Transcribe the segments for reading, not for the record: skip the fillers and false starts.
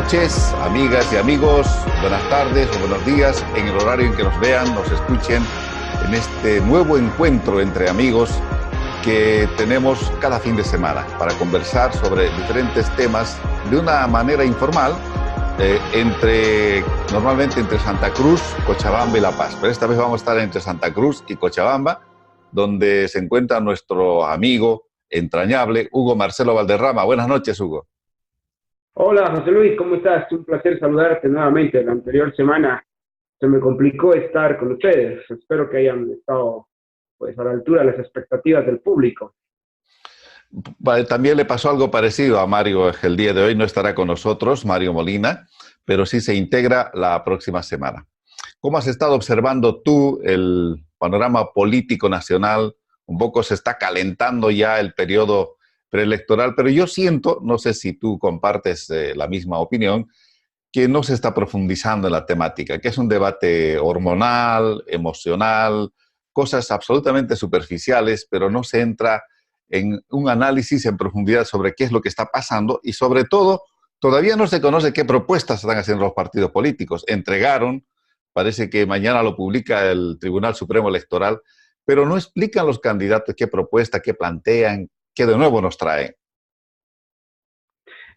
noches, amigas y amigos, buenas tardes o buenos días, en el horario en que nos vean, nos escuchen, en este nuevo encuentro entre amigos que tenemos cada fin de semana para conversar sobre diferentes temas de una manera informal, normalmente entre Santa Cruz, Cochabamba y La Paz. Pero esta vez vamos a estar entre Santa Cruz y Cochabamba, donde se encuentra nuestro amigo entrañable, Hugo Marcelo Valderrama. Buenas noches, Hugo. Hola, José Luis, ¿cómo estás? Un placer saludarte nuevamente. La anterior semana se me complicó estar con ustedes. Espero que hayan estado pues, a la altura de las expectativas del público. También le pasó algo parecido a Mario. El día de hoy no estará con nosotros, Mario Molina, pero sí se integra la próxima semana. ¿Cómo has estado observando tú el panorama político nacional? Un poco se está calentando ya el periodo preelectoral, pero yo siento, no sé si tú compartes la misma opinión, que no se está profundizando en la temática, que es un debate hormonal, emocional, cosas absolutamente superficiales, pero no se entra en un análisis en profundidad sobre qué es lo que está pasando y sobre todo, todavía no se conoce qué propuestas están haciendo los partidos políticos. Entregaron, parece que mañana lo publica el Tribunal Supremo Electoral, pero no explican los candidatos qué propuesta, qué plantean, qué de nuevo nos traen.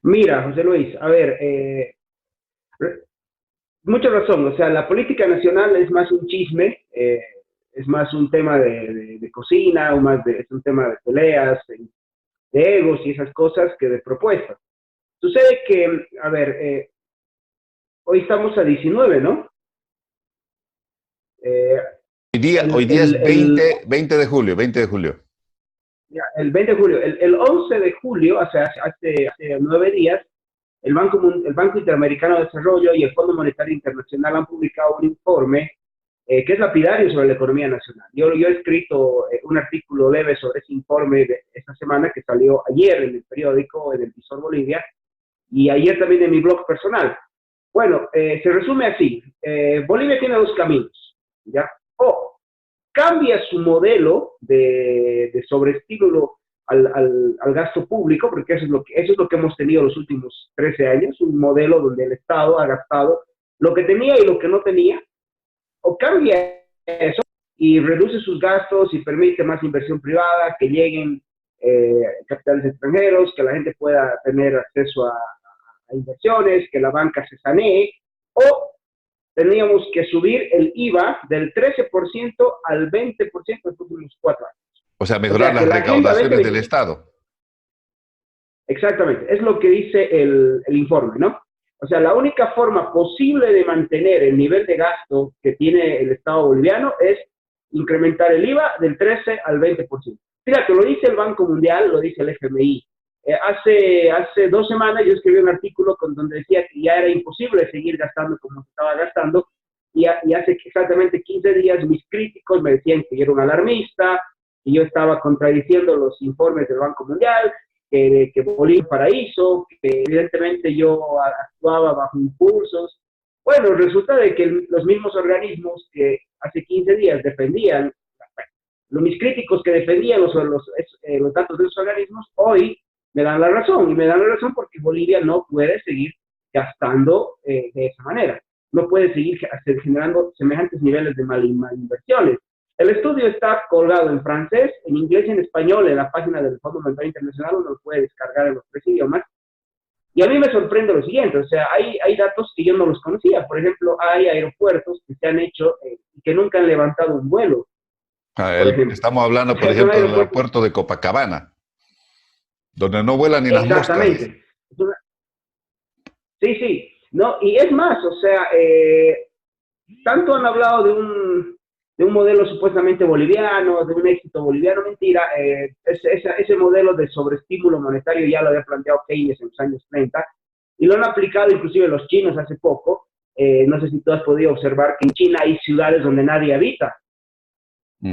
Mira, José Luis, a ver, mucha razón. O sea, la política nacional es más un chisme, es más un tema de cocina, es un tema de peleas, de egos y esas cosas que de propuestas. Sucede que, a ver, hoy estamos a 19, ¿no? Eh, Hoy día es 20 de julio, 20 de julio. el 20 de julio, el 11 de julio, hace 9 días, el Banco Interamericano de Desarrollo y el Fondo Monetario Internacional han publicado un informe que es lapidario sobre la economía nacional. Yo he escrito un artículo leve sobre ese informe de esta semana que salió ayer en el periódico, en el Visor Bolivia, y ayer también en mi blog personal. Bueno, se resume así. Bolivia tiene dos caminos, ¿ya? O cambia su modelo de sobreestímulo al gasto público, porque eso es lo que hemos tenido los últimos 13 años, un modelo donde el Estado ha gastado lo que tenía y lo que no tenía, o cambia eso y reduce sus gastos y permite más inversión privada, que lleguen capitales extranjeros, que la gente pueda tener acceso a inversiones, que la banca se sanee, o teníamos que subir el IVA del 13% al 20% en los últimos 4 años. O sea, mejorar las recaudaciones del Estado. Exactamente, es lo que dice el informe, ¿no? O sea, la única forma posible de mantener el nivel de gasto que tiene el Estado boliviano es incrementar el IVA del 13 al 20%. Fíjate, lo dice el Banco Mundial, lo dice el FMI. Hace 2 semanas yo escribí un artículo donde decía que ya era imposible seguir gastando como se estaba gastando, y hace exactamente 15 días mis críticos me decían que yo era un alarmista, que yo estaba contradiciendo los informes del Banco Mundial, que Bolivia es un paraíso, que evidentemente yo actuaba bajo impulsos. Bueno, resulta de que los mismos organismos que hace 15 días defendían, mis críticos que defendían los datos de los organismos, hoy me dan la razón, y me dan la razón porque Bolivia no puede seguir gastando de esa manera, no puede seguir generando semejantes niveles de malinversiones. El estudio está colgado en francés, en inglés y en español en la página del Fondo Monetario Internacional, uno lo puede descargar en los 3 idiomas, y a mí me sorprende lo siguiente. O sea, hay datos que yo no los conocía. Por ejemplo, hay aeropuertos que se han hecho y que nunca han levantado un vuelo. Estamos hablando, por ejemplo, del aeropuerto de Copacabana, donde no vuelan ni las moscas. Exactamente. Sí, sí. No, y es más, o sea, tanto han hablado de un modelo supuestamente boliviano, de un éxito boliviano. Mentira. Ese modelo de sobreestímulo monetario ya lo había planteado Keynes en los años 30 y lo han aplicado inclusive los chinos hace poco. No sé si tú has podido observar que en China hay ciudades donde nadie habita,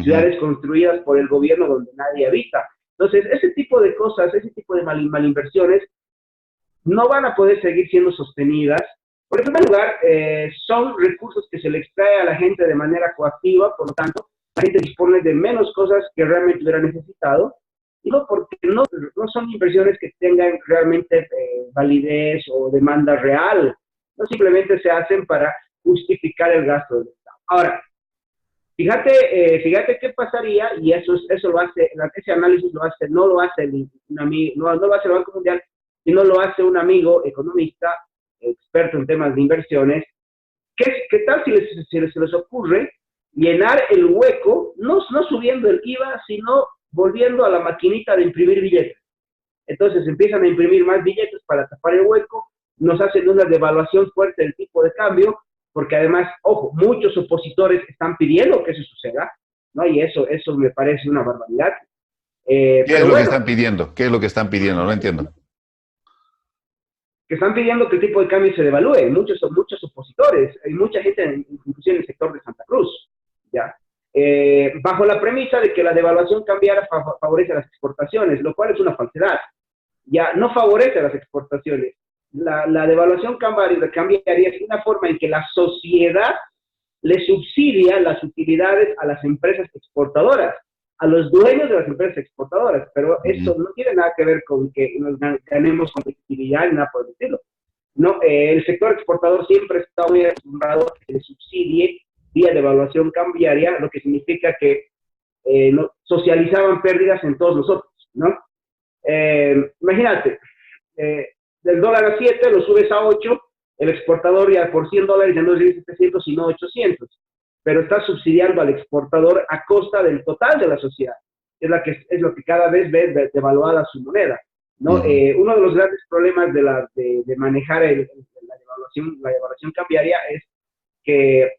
ciudades construidas por el gobierno donde nadie habita. Entonces, ese tipo de cosas, ese tipo de malinversiones no van a poder seguir siendo sostenidas. Por primer lugar, son recursos que se le extrae a la gente de manera coactiva, por lo tanto, la gente dispone de menos cosas que realmente hubiera necesitado. no porque no son inversiones que tengan realmente validez o demanda real, no simplemente se hacen para justificar el gasto del Estado. Ahora, fíjate qué pasaría, y eso lo hace, ese análisis no lo hace no lo hace el Banco Mundial, sino lo hace un amigo economista, experto en temas de inversiones. ¿Qué tal si les ocurre llenar el hueco, no subiendo el IVA, sino volviendo a la maquinita de imprimir billetes? Entonces empiezan a imprimir más billetes para tapar el hueco, nos hacen una devaluación fuerte del tipo de cambio, porque además, ojo, muchos opositores están pidiendo que eso suceda, ¿no? Y eso me parece una barbaridad. ¿Qué es lo que están pidiendo? ¿Qué es lo que están pidiendo? No entiendo. Que están pidiendo que el tipo de cambio se devalúe, muchos opositores, hay mucha gente, inclusive en el sector de Santa Cruz, ¿ya? Bajo la premisa de que la devaluación cambiaria favorece las exportaciones, lo cual es una falsedad, ya no favorece las exportaciones. La devaluación cambiaria es una forma en que la sociedad le subsidia las utilidades a las empresas exportadoras, a los dueños de las empresas exportadoras, pero esto no tiene nada que ver con que nos ganemos competitividad ni nada por el estilo. No, el sector exportador siempre está muy acostumbrado a que le subsidie vía devaluación cambiaria, lo que significa que socializaban pérdidas en todos nosotros, ¿no? Imagínate, del dólar a 7 lo subes a 8, el exportador ya por $100 ya no es 700 sino 800, pero está subsidiando al exportador a costa del total de la sociedad. Es lo que cada vez ve devaluada su moneda, ¿no? Uno de los grandes problemas de manejar la devaluación cambiaria es que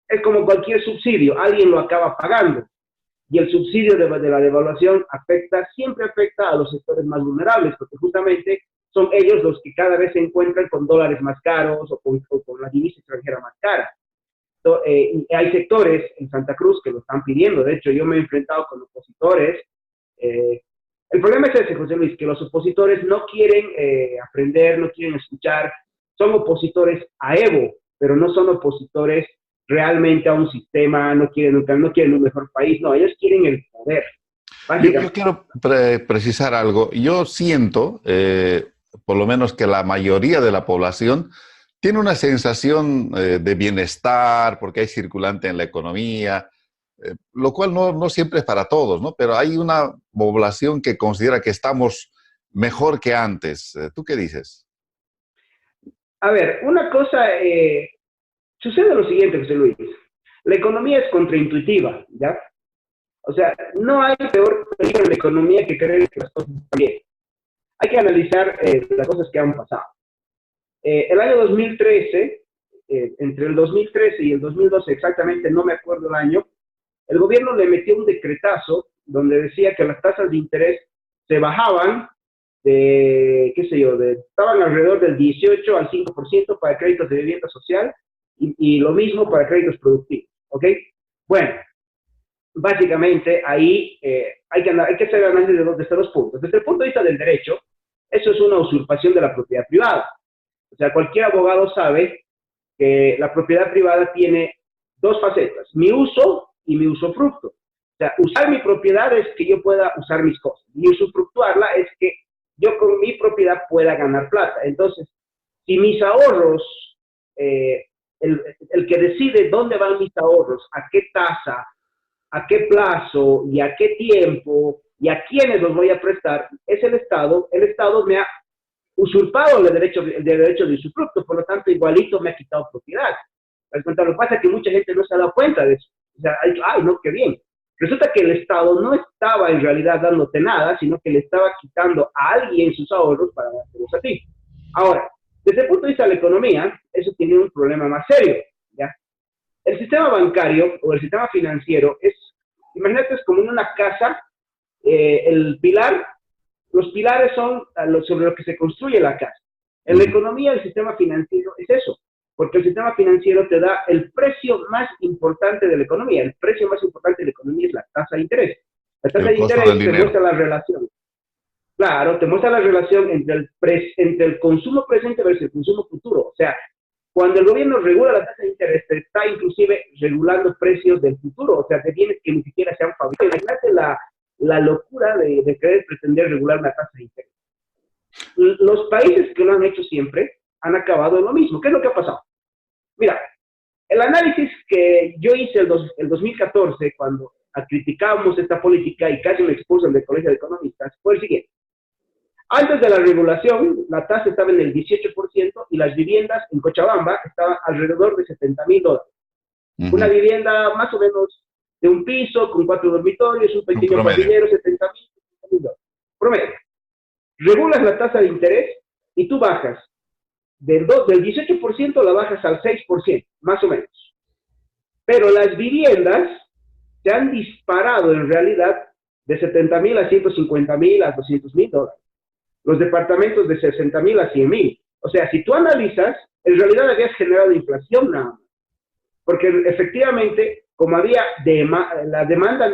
es como cualquier subsidio, alguien lo acaba pagando, y el subsidio de la devaluación siempre afecta a los sectores más vulnerables, porque justamente son ellos los que cada vez se encuentran con dólares más caros o con la divisa extranjera más cara. Hay sectores en Santa Cruz que lo están pidiendo. De hecho, yo me he enfrentado con opositores. El problema es ese, José Luis, que los opositores no quieren aprender, no quieren escuchar. Son opositores a Evo, pero no son opositores realmente a un sistema, no quieren un mejor país, no, ellos quieren el poder. Yo quiero precisar algo. Yo siento, por lo menos, que la mayoría de la población tiene una sensación de bienestar porque hay circulante en la economía, lo cual no siempre es para todos, ¿no? Pero hay una población que considera que estamos mejor que antes. ¿Tú qué dices? A ver, una cosa, sucede lo siguiente, José Luis. La economía es contraintuitiva, ¿ya? O sea, no hay peor peligro en la economía que creer que las cosas están bien. Hay que analizar las cosas que han pasado. El año 2013, entre el 2013 y el 2012, exactamente no me acuerdo el año, el gobierno le metió un decretazo donde decía que las tasas de interés se bajaban estaban alrededor del 18 al 5% para créditos de vivienda social y lo mismo para créditos productivos, ¿ok? Bueno, básicamente ahí hay que hacer análisis de estos dos puntos. Desde el punto de vista del derecho, eso es una usurpación de la propiedad privada. O sea, cualquier abogado sabe que la propiedad privada tiene dos facetas, mi uso y mi usufructo. O sea, usar mi propiedad es que yo pueda usar mis cosas, y usufructuarla es que yo con mi propiedad pueda ganar plata. Entonces, si mis ahorros, el que decide dónde van mis ahorros, a qué tasa, a qué plazo y a qué tiempo y a quiénes los voy a prestar, es el Estado. El Estado me ha usurpado el derecho de usufructo, por lo tanto, igualito me ha quitado propiedad. Lo que pasa es que mucha gente no se ha dado cuenta de eso. O sea, ha dicho, ay, no, qué bien. Resulta que el Estado no estaba en realidad dándote nada, sino que le estaba quitando a alguien sus ahorros para dárselos a ti. Ahora, desde el punto de vista de la economía, eso tiene un problema más serio, ¿ya? El sistema bancario o el sistema financiero imagínate, es como en una casa, los pilares son sobre lo que se construye la casa. En la economía, el sistema financiero es eso, porque el sistema financiero te da el precio más importante de la economía. El precio más importante de la economía es la tasa de interés. La tasa de interés te muestra la relación. Claro, te muestra la relación entre el consumo presente versus el consumo futuro. O sea, cuando el gobierno regula la tasa de interés, te está inclusive regulando precios del futuro, o sea, de bienes que ni siquiera se han fabricado. Imagínate la locura de querer pretender regular una tasa de interés. Los países que lo han hecho siempre han acabado en lo mismo. ¿Qué es lo que ha pasado? Mira, el análisis que yo hice el 2014, cuando criticábamos esta política y casi me expulsan del Colegio de Economistas, fue el siguiente. Antes de la regulación, la tasa estaba en el 18% y las viviendas en Cochabamba estaban alrededor de $70,000. Una vivienda más o menos de un piso, con 4 dormitorios, un pequeño pabellero, $70,000. Promedio. Regulas la tasa de interés y tú bajas del 18% la bajas al 6%, más o menos. Pero las viviendas se han disparado en realidad de $70,000 a $150,000 a $200,000. Los departamentos de $60,000 a $100,000. O sea, si tú analizas, en realidad habías generado inflación nada más. Porque efectivamente, como había la demanda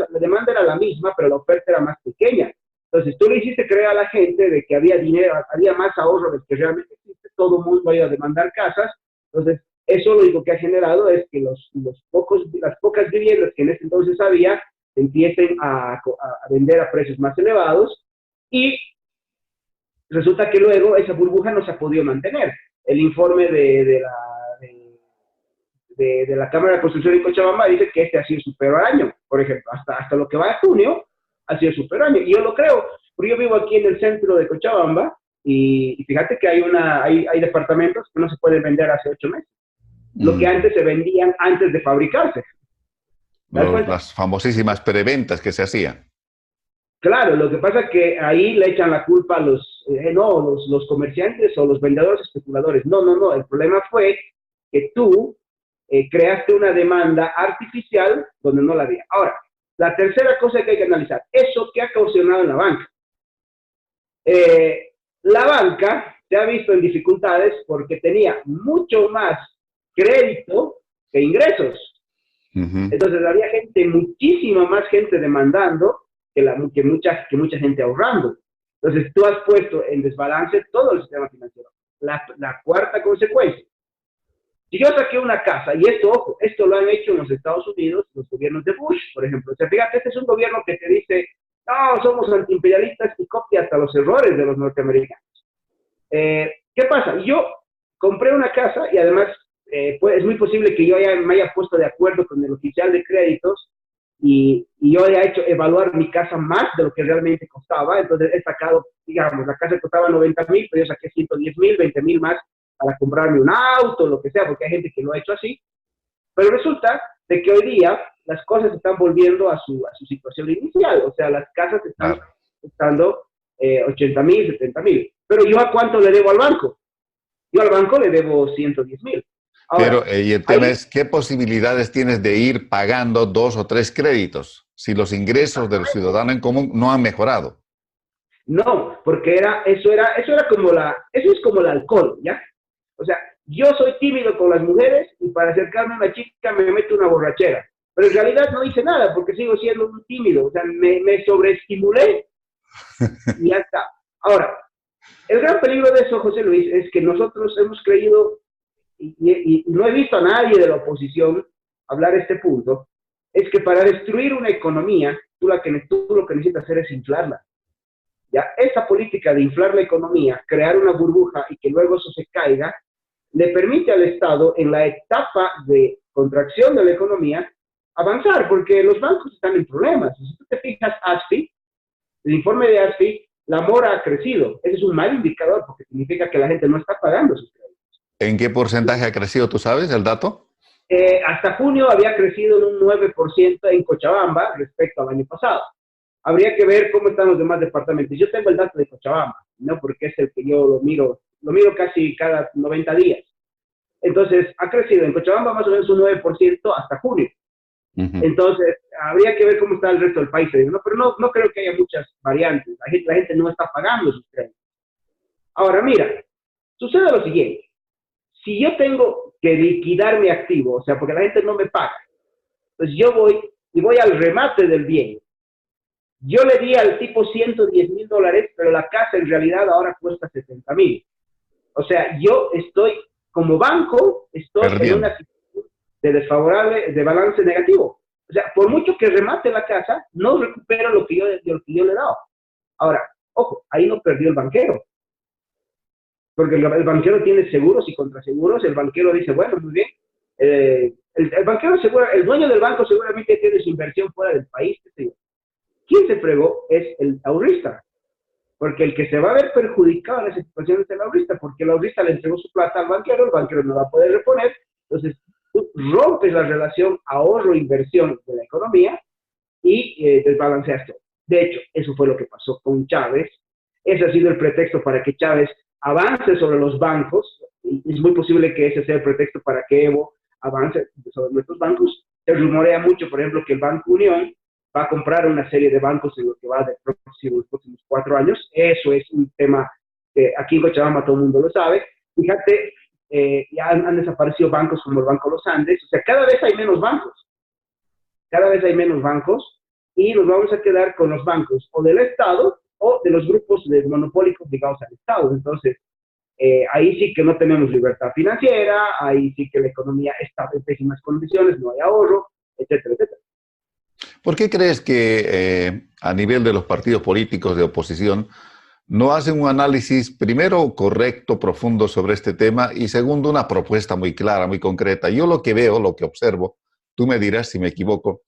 era la misma, pero la oferta era más pequeña. Entonces, tú le hiciste creer a la gente de que había dinero, había más ahorro del que realmente existe, todo el mundo iba a demandar casas. Entonces, eso lo único que ha generado es que las pocas viviendas que en ese entonces había empiecen a vender a precios más elevados y resulta que luego esa burbuja no se ha podido mantener. El informe de la Cámara de Construcción de Cochabamba dice que este ha sido su peor año, por ejemplo, hasta lo que va de junio ha sido su peor año. Y yo lo creo, porque yo vivo aquí en el centro de Cochabamba y fíjate que hay departamentos que no se pueden vender hace 8 meses. Lo que antes se vendían antes de fabricarse. Las famosísimas preventas que se hacían. Claro, lo que pasa es que ahí le echan la culpa a los comerciantes o los vendedores especuladores. No, el problema fue que tú creaste una demanda artificial donde no la había. Ahora, la tercera cosa que hay que analizar, eso que ha causado en la banca. La banca se ha visto en dificultades porque tenía mucho más crédito que ingresos. Entonces había muchísima más gente demandando que mucha gente ahorrando. Entonces tú has puesto en desbalance todo el sistema financiero. La cuarta consecuencia. Si yo saqué una casa, y ojo, esto lo han hecho en los Estados Unidos, los gobiernos de Bush, por ejemplo. O sea, fíjate, este es un gobierno que te dice, no, somos antiimperialistas y copia hasta los errores de los norteamericanos. ¿Qué pasa? Yo compré una casa y además es muy posible que yo me haya puesto de acuerdo con el oficial de créditos y yo haya hecho evaluar mi casa más de lo que realmente costaba. Entonces he sacado, digamos, la casa costaba 90,000, pero yo saqué 110,000, 20,000 más para comprarme un auto, lo que sea, porque hay gente que lo ha hecho así. Pero resulta de que hoy día las cosas están volviendo a su situación inicial. O sea, las casas están costando 80,000, 70,000. Pero ¿yo a cuánto le debo al banco? Yo al banco le debo 110,000. Pero y el tema es, ¿qué posibilidades tienes de ir pagando 2 o 3 créditos si los ingresos del ciudadano en común no han mejorado? No, porque eso es como el alcohol, ¿ya? O sea, yo soy tímido con las mujeres y para acercarme a una chica me meto una borrachera. Pero en realidad no hice nada porque sigo siendo muy tímido. O sea, me sobreestimulé y ya está. Ahora, el gran peligro de eso, José Luis, es que nosotros hemos creído, y no he visto a nadie de la oposición hablar este punto, es que para destruir una economía, tú lo que necesitas hacer es inflarla. ¿Ya? Esa política de inflar la economía, crear una burbuja y que luego eso se caiga, le permite al Estado en la etapa de contracción de la economía avanzar, porque los bancos están en problemas. Si tú te fijas, el informe de ASFI, la mora ha crecido. Ese es un mal indicador porque significa que la gente no está pagando sus créditos. ¿En qué porcentaje ha crecido, tú sabes, el dato? Hasta junio había crecido en un 9% en Cochabamba respecto al año pasado. Habría que ver cómo están los demás departamentos. Yo tengo el dato de Cochabamba, ¿no? Porque es el que yo lo miro casi cada 90 días. Entonces, ha crecido en Cochabamba más o menos un 9% hasta junio. Entonces, habría que ver cómo está el resto del país, ¿no? Pero no creo que haya muchas variantes. La gente no está pagando sus créditos. Ahora, mira, sucede lo siguiente. Si yo tengo que liquidar mi activo, o sea, porque la gente no me paga, pues yo voy al remate del bien. Yo le di al tipo $110,000, pero la casa en realidad ahora cuesta 70,000. O sea, yo como banco, estoy en una situación de desfavorable, de balance negativo. O sea, por mucho que remate la casa, no recupera lo que lo que yo le he dado. Ahora, ojo, ahí no perdió el banquero, porque el banquero tiene seguros y contraseguros. El banquero dice, bueno, muy bien, el banquero seguro, el dueño del banco seguramente tiene su inversión fuera del país. ¿Quién se fregó? Es el ahorrista, porque el que se va a ver perjudicado en esa situación es el ahorrista, porque el ahorrista le entregó su plata al banquero, el banquero no va a poder reponer. Entonces tú rompes la relación ahorro-inversión de la economía y desbalanceas todo. De hecho, eso fue lo que pasó con Chávez. Ese ha sido el pretexto para que Chávez avance sobre los bancos. Y es muy posible que ese sea el pretexto para que Evo avance sobre nuestros bancos. Se rumorea mucho, por ejemplo, que el Banco Unión va a comprar una serie de bancos en lo que va de los próximos 4 años. Eso es un tema que aquí en Cochabamba todo el mundo lo sabe. Fíjate, ya han desaparecido bancos como el Banco Los Andes. O sea, cada vez hay menos bancos. Cada vez hay menos bancos y nos vamos a quedar con los bancos o del Estado o de los grupos de monopólicos ligados al Estado. Entonces, ahí sí que no tenemos libertad financiera, ahí sí que la economía está en pésimas condiciones, no hay ahorro, etcétera, etcétera. ¿Por qué crees que a nivel de los partidos políticos de oposición no hacen un análisis, primero, correcto, profundo sobre este tema y segundo, una propuesta muy clara, muy concreta? Yo lo que veo, lo que observo, tú me dirás si me equivoco,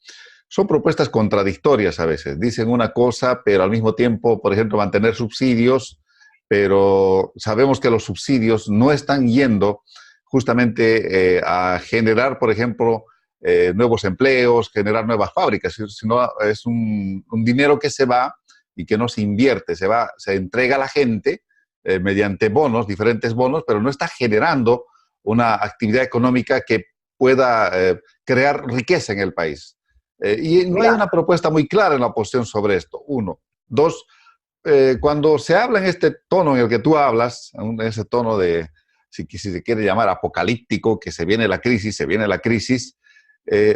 son propuestas contradictorias a veces. Dicen una cosa, pero al mismo tiempo, por ejemplo, mantener subsidios, pero sabemos que los subsidios no están yendo justamente a generar, por ejemplo, nuevos empleos, generar nuevas fábricas, sino es un dinero que se va y que no se invierte, se entrega a la gente mediante bonos, diferentes bonos, pero no está generando una actividad económica que pueda crear riqueza en el país. Y no hay una propuesta muy clara en la oposición sobre esto, uno. Dos, cuando se habla en este tono en el que tú hablas, en ese tono de, si se quiere llamar apocalíptico, que se viene la crisis,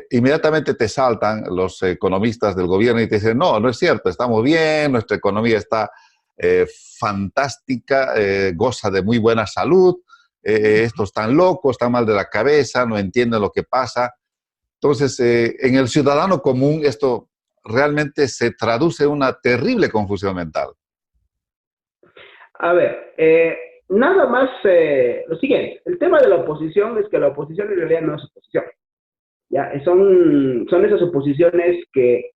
inmediatamente te saltan los economistas del gobierno y te dicen, no, no es cierto, estamos bien, nuestra economía está fantástica, goza de muy buena salud, estos están locos, están mal de la cabeza, no entienden lo que pasa. Entonces, en el ciudadano común esto realmente se traduce en una terrible confusión mental. A ver, nada más lo siguiente, el tema de la oposición es que la oposición en realidad no es oposición. ¿Ya? Son esas oposiciones que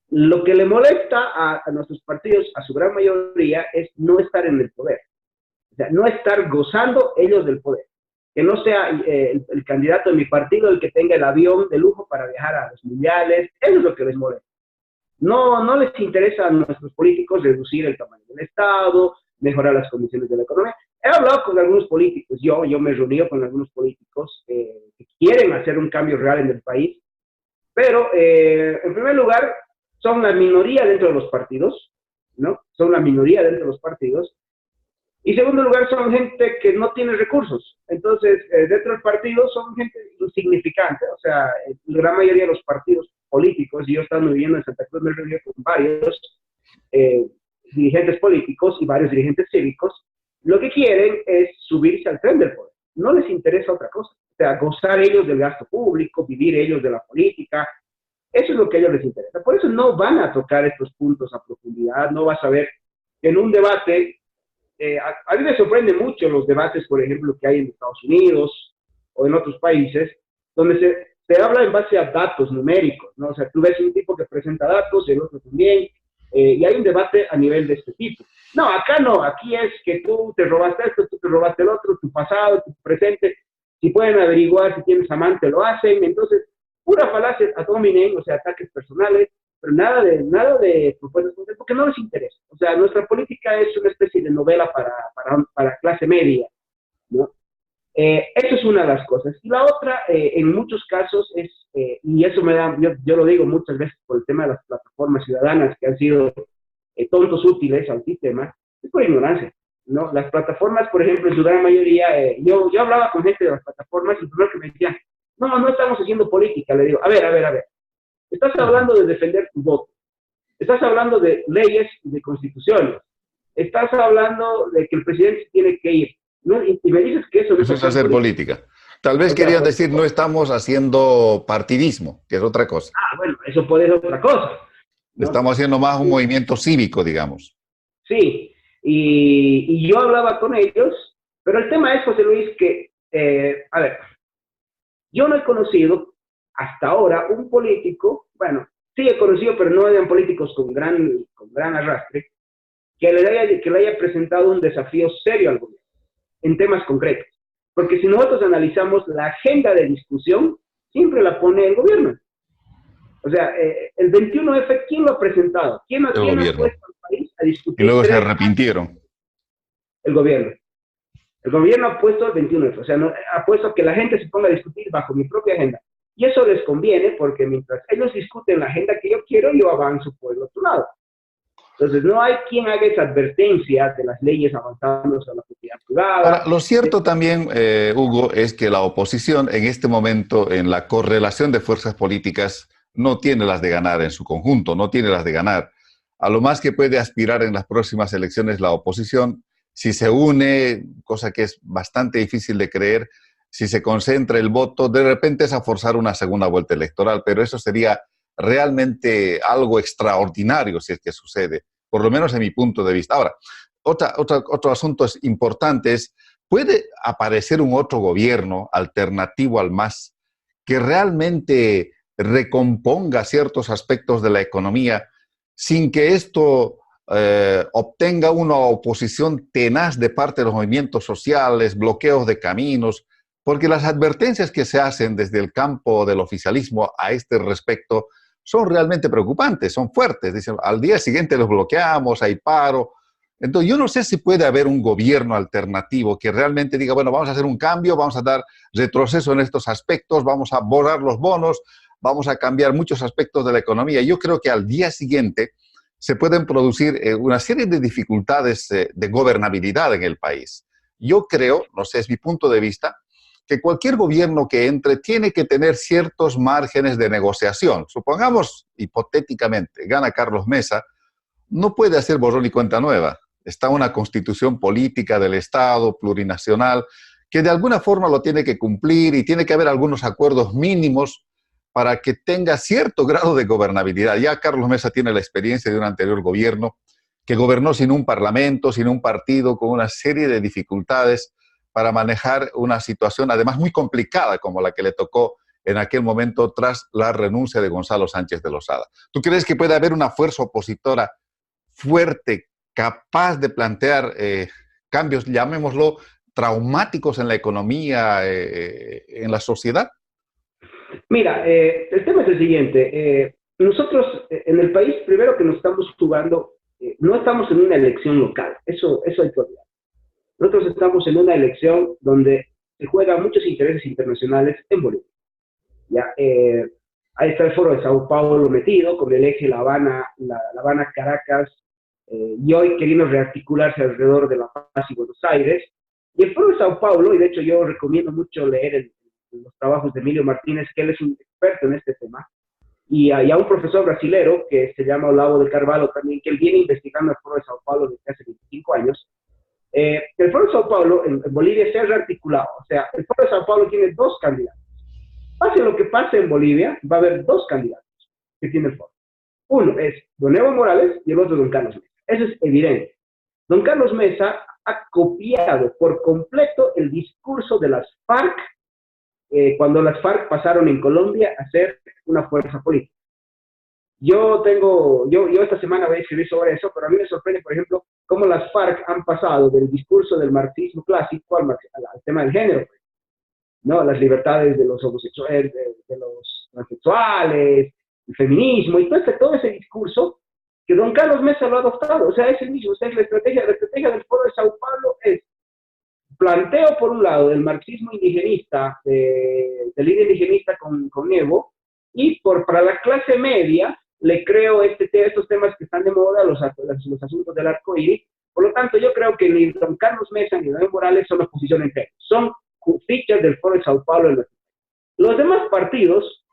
lo que le molesta a nuestros partidos, a su gran mayoría, es no estar en el poder. O sea, no estar gozando ellos del poder. Que no sea el candidato de mi partido el que tenga el avión de lujo para viajar a los mundiales. Eso es lo que les molesta. No les interesa a nuestros políticos reducir el tamaño del Estado, mejorar las condiciones de la economía. He hablado con algunos políticos, yo me he reunido con algunos políticos que quieren hacer un cambio real en el país, pero en primer lugar son la minoría dentro de los partidos, ¿no? Son la minoría dentro de los partidos. Y en segundo lugar son gente que no tiene recursos. Entonces, dentro del partido son gente insignificante, o sea, la gran mayoría de los partidos políticos, y yo estando viviendo en Santa Cruz me reuní con varios dirigentes políticos y varios dirigentes cívicos, lo que quieren es subirse al tren del poder. No les interesa otra cosa. O sea, gozar ellos del gasto público, vivir ellos de la política. Eso es lo que a ellos les interesa. Por eso no van a tocar estos puntos a profundidad. No vas a ver en un debate. A mí me sorprende mucho los debates, por ejemplo, que hay en Estados Unidos o en otros países, donde se habla en base a datos numéricos, ¿no? O sea, tú ves un tipo que presenta datos, el otro también, y hay un debate a nivel de este tipo. No, acá no, aquí es que tú te robaste esto, tú te robaste el otro, tu pasado, tu presente, si pueden averiguar si tienes amante, lo hacen. Entonces, pura falacia ad hominem, o sea, ataques personales, pero nada de propuestas, porque no les interesa. O sea, nuestra política es una especie de novela para clase media, ¿no? Eso es una de las cosas. Y la otra, en muchos casos, es, y eso me da, yo lo digo muchas veces por el tema de las plataformas ciudadanas que han sido tontos útiles al sistema, es por ignorancia, ¿no? Las plataformas, por ejemplo, en su gran mayoría, yo hablaba con gente de las plataformas y lo primero que me decían, no estamos haciendo política. Le digo, a ver. Estás hablando de defender tu voto. Estás hablando de leyes y de constituciones. Estás hablando de que el presidente tiene que ir, ¿no? Y me dices que eso es hacer política. Tal vez O sea, querían decir no estamos haciendo partidismo, que es otra cosa. bueno, eso puede ser otra cosa, ¿no? Estamos haciendo más un movimiento cívico, digamos. Sí, y yo hablaba con ellos, pero el tema es, José Luis, que, a ver, yo no he conocido hasta ahora un político, bueno, sí he conocido, pero no eran políticos con gran arrastre, que le haya presentado un desafío serio al gobierno, en temas concretos. Porque si nosotros analizamos la agenda de discusión, siempre la pone el gobierno. O sea, el 21F, ¿quién lo ha presentado? El ¿Quién ha gobierno. puesto al país a Y discutir luego se tres? arrepintieron. El gobierno. El gobierno ha puesto el 21F, o sea, no, ha puesto que la gente se ponga a discutir bajo mi propia agenda. Y eso les conviene porque mientras ellos discuten la agenda que yo quiero, yo avanzo por el otro lado. Entonces, no hay quien haga esa advertencia de las leyes avanzando a la propiedad Ahora, privada. lo cierto también, Hugo, es que la oposición en este momento, en la correlación de fuerzas políticas, no tiene las de ganar en su conjunto, no tiene las de ganar. A lo más que puede aspirar en las próximas elecciones la oposición, si se une, cosa que es bastante difícil de creer, si se concentra el voto, de repente es a forzar una segunda vuelta electoral, pero eso sería realmente algo extraordinario si es que sucede, por lo menos en mi punto de vista. Ahora, otro asunto es importante es, ¿puede aparecer un otro gobierno alternativo al MAS que realmente recomponga ciertos aspectos de la economía sin que esto obtenga una oposición tenaz de parte de los movimientos sociales, bloqueos de caminos? Porque las advertencias que se hacen desde el campo del oficialismo a este respecto son realmente preocupantes, son fuertes. Dicen, al día siguiente los bloqueamos, hay paro. Entonces, yo no sé si puede haber un gobierno alternativo que realmente diga, bueno, vamos a hacer un cambio, vamos a dar retroceso en estos aspectos, vamos a borrar los bonos, vamos a cambiar muchos aspectos de la economía. Yo creo que al día siguiente se pueden producir una serie de dificultades de gobernabilidad en el país. Yo creo, no sé, es mi punto de vista, que cualquier gobierno que entre tiene que tener ciertos márgenes de negociación. Supongamos, hipotéticamente, gana Carlos Mesa, no puede hacer borrón y cuenta nueva. Está una constitución política del Estado, plurinacional, que de alguna forma lo tiene que cumplir y tiene que haber algunos acuerdos mínimos para que tenga cierto grado de gobernabilidad. Ya Carlos Mesa tiene la experiencia de un anterior gobierno que gobernó sin un parlamento, sin un partido, con una serie de dificultades para manejar una situación además muy complicada como la que le tocó en aquel momento tras la renuncia de Gonzalo Sánchez de Lozada. ¿Tú crees que puede haber una fuerza opositora fuerte, capaz de plantear cambios, llamémoslo, traumáticos en la economía, en la sociedad? Mira, el tema es el siguiente. Nosotros en el país, primero que nos estamos jugando, no estamos en una elección local, eso hay que olvidar. Nosotros estamos en una elección donde se juegan muchos intereses internacionales en Bolivia. ¿Ya? Ahí está el foro de Sao Paulo metido, con el eje La Habana-Caracas, y hoy queriendo rearticularse alrededor de La Paz y Buenos Aires. Y el foro de Sao Paulo, y de hecho yo recomiendo mucho leer los trabajos de Emilio Martínez, que él es un experto en este tema, y a un profesor brasilero que se llama Olavo de Carvalho también, que él viene investigando el foro de Sao Paulo desde hace 25 años. El foro de Sao Paulo en Bolivia se ha rearticulado, o sea, el foro de Sao Paulo tiene dos candidatos. Pase lo que pase en Bolivia, va a haber dos candidatos que tiene el foro. Uno es don Evo Morales y el otro don Carlos Mesa. Eso es evidente. Don Carlos Mesa ha copiado por completo el discurso de las FARC cuando las FARC pasaron en Colombia a ser una fuerza política. Yo esta semana voy a escribir sobre eso, pero a mí me sorprende, por ejemplo, cómo las FARC han pasado del discurso del marxismo clásico al tema del género, ¿no? Las libertades de los homosexuales, de los transexuales, el feminismo, y todo ese discurso que don Carlos Mesa lo ha adoptado. O sea, es el mismo. O sea, la estrategia del Foro de Sao Paulo es planteo, por un lado, del marxismo indigenista, del indigenista con Evo, y para la clase media le creo estos temas que están de moda, los asuntos del arco iris. Por lo tanto, yo creo que ni don Carlos Mesa ni don Evo Morales son oposición entera. Son fichas del Foro de Sao Paulo. Los demás partidos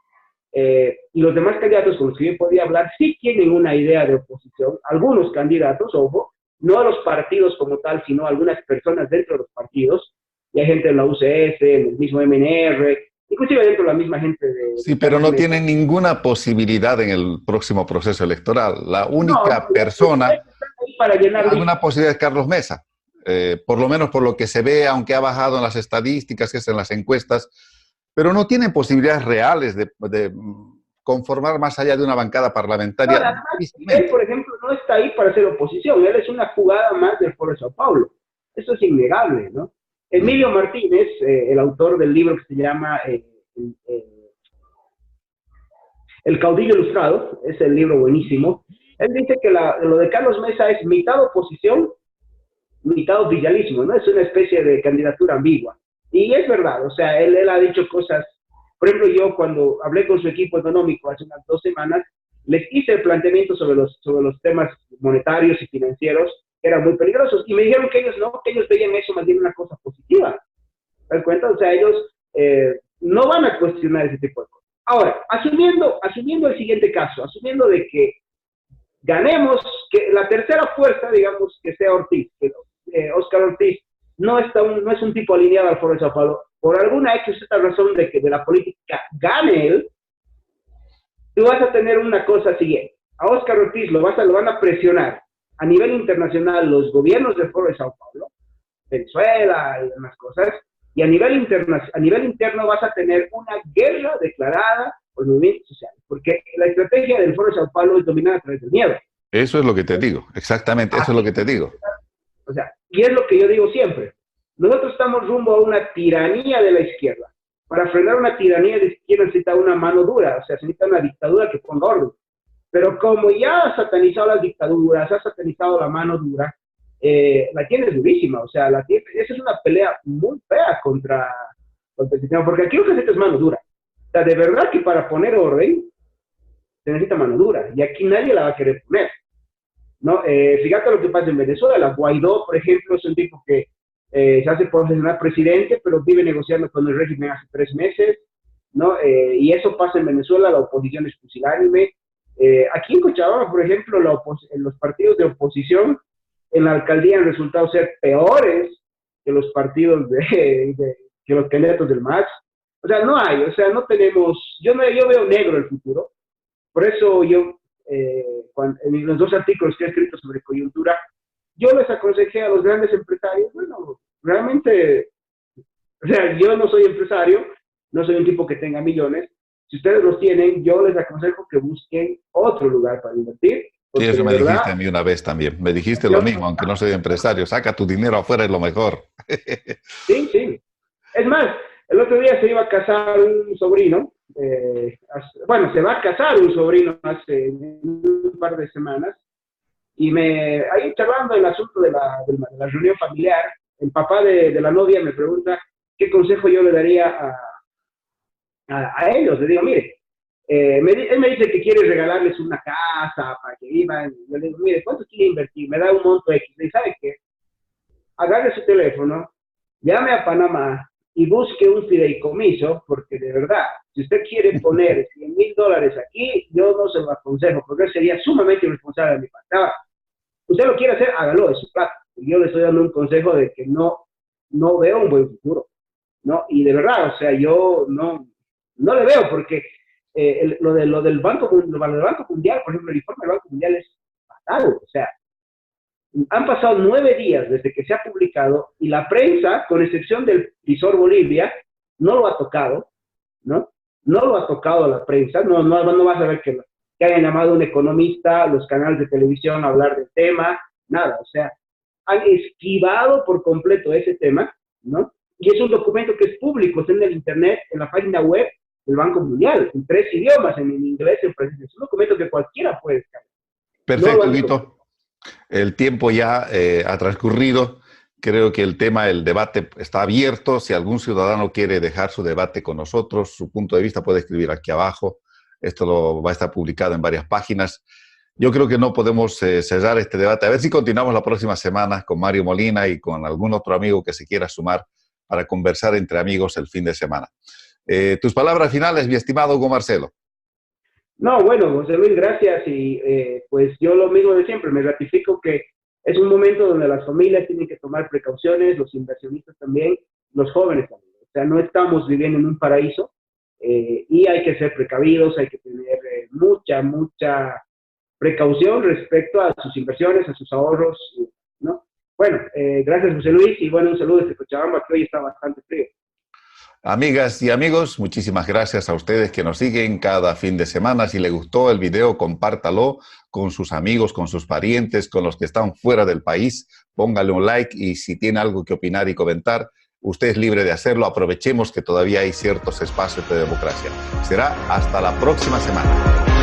y los demás candidatos con los que yo podía hablar sí tienen una idea de oposición. Algunos candidatos, ojo, no a los partidos como tal, sino a algunas personas dentro de los partidos, y hay gente en la UCS, en el mismo MNR, inclusive dentro de la misma gente Sí, pero no tienen ninguna posibilidad en el próximo proceso electoral. La No, única persona para que llenar tiene alguna listas. posibilidad es Carlos Mesa. Por lo menos por lo que se ve, aunque ha bajado en las estadísticas, que es en las encuestas, pero no tienen posibilidades reales de conformar más allá de una bancada No, parlamentaria además, él, difícilmente. por ejemplo, no está ahí para hacer oposición, él es una jugada más del Foro de Sao Paulo. Eso es innegable, ¿no? Emilio Mm. Martínez, el autor del libro que se llama El caudillo ilustrado, es el libro buenísimo, él dice que lo de Carlos Mesa es mitad oposición, mitad oficialismo, ¿no? Es una especie de candidatura ambigua. Y es verdad, o sea, él ha dicho cosas, por ejemplo, yo cuando hablé con su equipo económico hace unas 2 semanas, les hice el planteamiento sobre los temas monetarios y financieros, que eran muy peligrosos, y me dijeron que ellos no, que ellos veían eso más bien una cosa positiva. ¿Te das cuenta? O sea, ellos no van a cuestionar ese tipo de cosas. Ahora, asumiendo el siguiente caso, asumiendo de que ganemos, que la tercera fuerza, digamos, que sea Ortiz, que Oscar Ortiz no es un tipo alineado al Foro de Sao Paulo, por alguna X razón de que de la política gane él, tú vas a tener una cosa siguiente. A Oscar Ortiz lo van a presionar a nivel internacional los gobiernos del Foro de Sao Paulo, Venezuela y demás cosas, y a nivel interno vas a tener una guerra declarada por movimientos sociales, porque la estrategia del Foro de Sao Paulo es dominada a través del miedo. Eso es lo que te digo, exactamente, eso es Así, lo que te digo. o sea, y es lo que yo digo siempre. Nosotros estamos rumbo a una tiranía de la izquierda. Para frenar una tiranía de la izquierda necesita una mano dura, o sea, se necesita una dictadura que ponga orden. Pero como ya ha satanizado las dictaduras, ha satanizado la mano dura, la tienes durísima, o sea, esa es una pelea muy fea contra el sistema, porque aquí lo que necesita es mano dura. O sea, de verdad que para poner orden se necesita mano dura, y aquí nadie la va a querer poner. ¿No? Fíjate lo que pasa en Venezuela. Guaidó, por ejemplo, es un tipo que se hace profesional presidente, pero vive negociando con el régimen hace 3 meses, ¿no? Y eso pasa en Venezuela, la oposición es pusilánime. Aquí en Cochabamba, por ejemplo, los partidos de oposición en la alcaldía han resultado ser peores que los partidos que los candidatos del MAS. O sea, no hay, o sea, no tenemos, yo veo negro el futuro. Por eso yo, en los 2 artículos que he escrito sobre coyuntura, yo les aconsejé a los grandes empresarios, bueno, realmente, o sea, yo no soy empresario, no soy un tipo que tenga millones. Si ustedes los tienen, yo les aconsejo que busquen otro lugar para invertir, Sí, porque eso de me dijiste verdad, a mí una vez también. Me dijiste lo yo, mismo, aunque no soy empresario. Saca tu dinero afuera, es lo mejor. sí, sí. Es más, el otro día se iba a casar un sobrino, bueno, se va a casar un sobrino hace un par de semanas, y ahí charlando el asunto de la reunión familiar, el papá de la novia me pregunta qué consejo yo le daría a ellos. Le digo, mire, él me dice que quiere regalarles una casa para que vivan. Yo le digo, mire, ¿cuánto quiere invertir? Me da un monto X. Y ¿sabe qué? Agarre su teléfono, llame a Panamá y busque un fideicomiso, porque de verdad, si usted quiere poner $100,000 aquí, yo no se lo aconsejo, porque sería sumamente irresponsable de mi parte. Usted lo quiere hacer, hágalo de su plata. Yo le estoy dando un consejo de que no veo un buen futuro, ¿no? Y de verdad, o sea, yo no le veo, porque lo del Banco Mundial, por ejemplo, el informe del Banco Mundial es fatal. O sea, han pasado 9 días desde que se ha publicado y la prensa, con excepción del visor Bolivia, no lo ha tocado, ¿no? No lo ha tocado la prensa, no vas a ver que hayan llamado a un economista, los canales de televisión a hablar del tema, nada, o sea, han esquivado por completo ese tema, ¿no? Y es un documento que es público, está en el internet, en la página web del Banco Mundial, en 3 idiomas, en inglés, en francés, es un documento que cualquiera puede descargar. No lo Perfecto, han hecho. Guito. El tiempo ya ha transcurrido. Creo que el debate está abierto. Si algún ciudadano quiere dejar su debate con nosotros, su punto de vista puede escribir aquí abajo. Esto va a estar publicado en varias páginas. Yo creo que no podemos cerrar este debate. A ver si continuamos la próxima semana con Mario Molina y con algún otro amigo que se quiera sumar para conversar entre amigos el fin de semana. Tus palabras finales, mi estimado Hugo Marcelo. No, bueno, José Luis, gracias. Y pues yo lo mismo de siempre, me ratifico que es un momento donde las familias tienen que tomar precauciones, los inversionistas también, los jóvenes también. O sea, no estamos viviendo en un paraíso y hay que ser precavidos, hay que tener mucha precaución respecto a sus inversiones, a sus ahorros, ¿no? Bueno, gracias José Luis y bueno, un saludo desde Cochabamba que hoy está bastante frío. Amigas y amigos, muchísimas gracias a ustedes que nos siguen cada fin de semana. Si les gustó el video, compártalo con sus amigos, con sus parientes, con los que están fuera del país. Póngale un like y si tiene algo que opinar y comentar, usted es libre de hacerlo. Aprovechemos que todavía hay ciertos espacios de democracia. Será hasta la próxima semana.